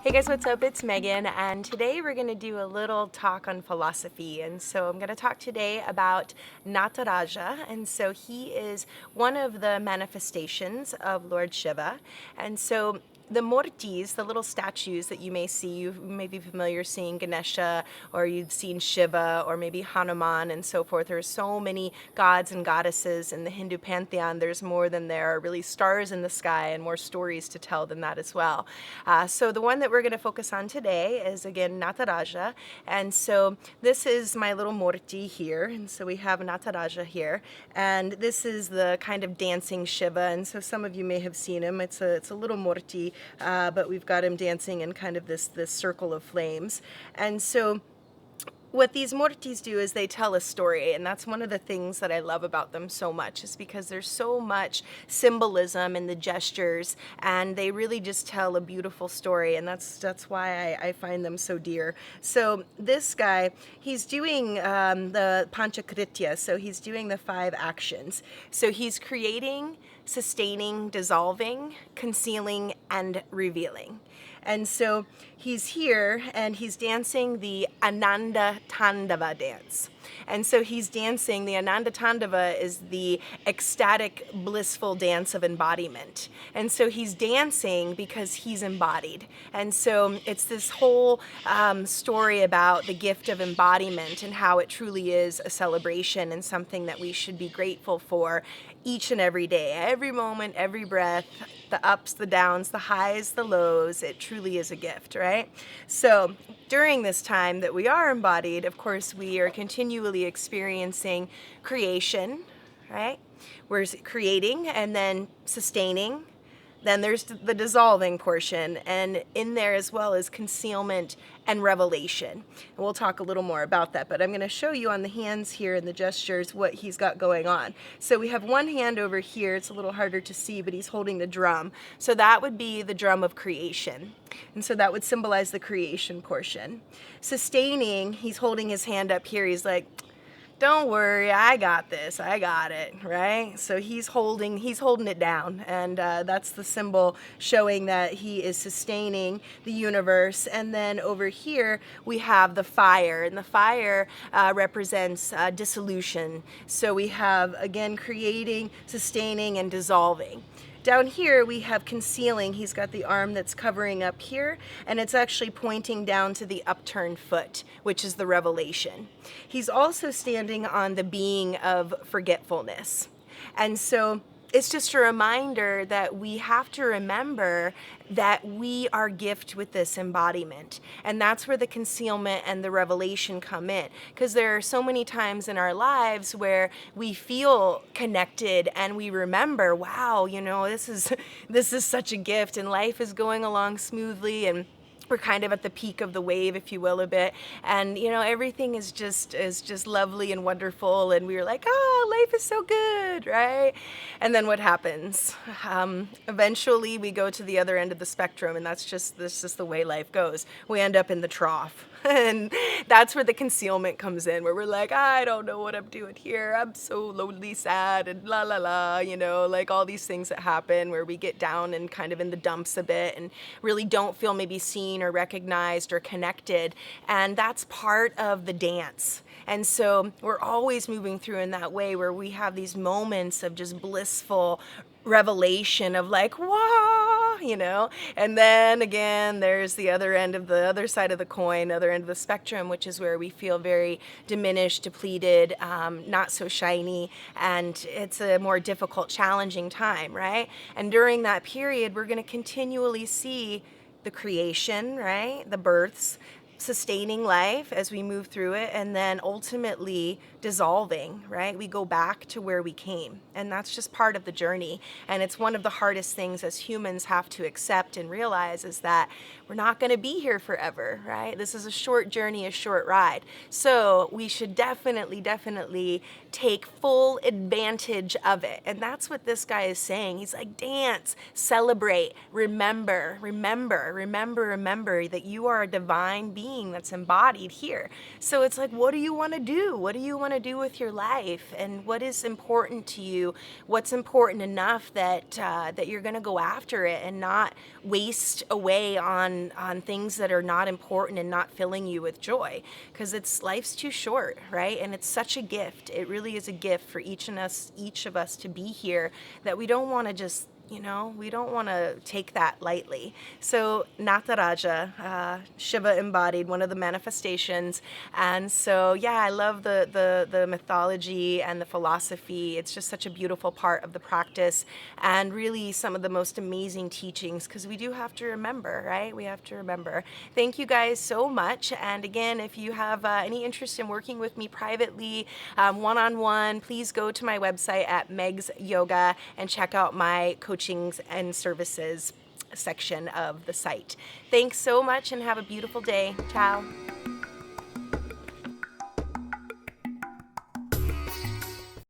Hey guys, what's up? It's Megan, and today we're going to do a little talk on philosophy. And so I'm going to talk today about Nataraja. And so he is one of the manifestations of Lord Shiva. And so the murtis, the little statues that you may see, you may be familiar seeing Ganesha, or you've seen Shiva, or maybe Hanuman, and so forth. There are so many gods and goddesses in the Hindu pantheon. There's more than there are really stars in the sky, and more stories to tell than that as well. So the one that we're going to focus on today is, again, Nataraja. And so this is my little murti here. And so we have Nataraja here. And this is the kind of dancing Shiva. And so some of you may have seen him. It's a little murti, but we've got him dancing in kind of this circle of flames. And so what these murtis do is they tell a story, and that's one of the things that I love about them so much, is because there's so much symbolism in the gestures, and they really just tell a beautiful story, and that's why I find them so dear. So this guy, he's doing the Panchakritya, so he's doing the 5 actions. So he's creating, sustaining, dissolving, concealing, and revealing. And so he's here and he's dancing the Ananda Tandava dance. And so he's dancing, the Ananda Tandava is the ecstatic, blissful dance of embodiment. And so he's dancing because he's embodied. And so it's this whole story about the gift of embodiment and how it truly is a celebration and something that we should be grateful for each and every day, every moment, every breath, the ups, the downs, the highs, the lows. It truly is a gift, right? So during this time that we are embodied, of course, we are continually experiencing creation, right? We're creating and then sustaining. Then there's the dissolving portion, and in there as well is concealment and revelation. And we'll talk a little more about that, but I'm going to show you on the hands here and the gestures what he's got going on. So we have one hand over here. It's a little harder to see, but he's holding the drum. So that would be the drum of creation. And so that would symbolize the creation portion. Sustaining, he's holding his hand up here. He's like, don't worry, I got this, I got it, right? So he's holding it down, and that's the symbol showing that he is sustaining the universe. And then over here we have the fire, and the fire represents dissolution. So we have, again, creating, sustaining, and dissolving. Down here we have concealing. He's got the arm that's covering up here, and it's actually pointing down to the upturned foot, which is the revelation. He's also standing on the being of forgetfulness. And so it's just a reminder that we have to remember that we are gift with this embodiment. And that's where the concealment and the revelation come in. Because there are so many times in our lives where we feel connected and we remember, wow, this is such a gift, and life is going along smoothly, and we're kind of at the peak of the wave, if you will, a bit, and everything is just lovely and wonderful, and we were like, life is so good, right? And then what happens? Eventually we go to the other end of the spectrum, and that's just the way life goes. We end up in the trough. And that's where the concealment comes in, where we're like, I don't know what I'm doing here. I'm so lonely, sad, and la la la, like all these things that happen where we get down and kind of in the dumps a bit and really don't feel maybe seen or recognized or connected. And that's part of the dance. And so we're always moving through in that way where we have these moments of just blissful revelation of like, wow, and then again, there's the other side of the coin, other end of the spectrum, which is where we feel very diminished, depleted, not so shiny, and it's a more difficult, challenging time, right? And during that period, we're going to continually see the creation, right? The births, sustaining life as we move through it, and then ultimately dissolving, right? We go back to where we came, and that's just part of the journey. And it's one of the hardest things as humans have to accept and realize, is that we're not going to be here forever, right? This is a short journey, a short ride. So we should definitely take full advantage of it. And that's what this guy is saying. He's like, dance, celebrate, remember that you are a divine being that's embodied here. So it's like, what do you want to do? What do you want to to do with your life, and what is important to you, what's important enough that you're going to go after it and not waste away on things that are not important and not filling you with joy, because it's life's too short, right? And it's such a gift. It really is a gift for each of us to be here, that we don't want to just, we don't want to take that lightly. So Nataraja, Shiva embodied, one of the manifestations. And so, yeah, I love the mythology and the philosophy. It's just such a beautiful part of the practice, and really some of the most amazing teachings, because we do have to remember, right? We have to remember. Thank you guys so much. And again, if you have any interest in working with me privately, one-on-one, please go to my website at Meg's Yoga and check out my coachings and services section of the site. Thanks so much and have a beautiful day. Ciao.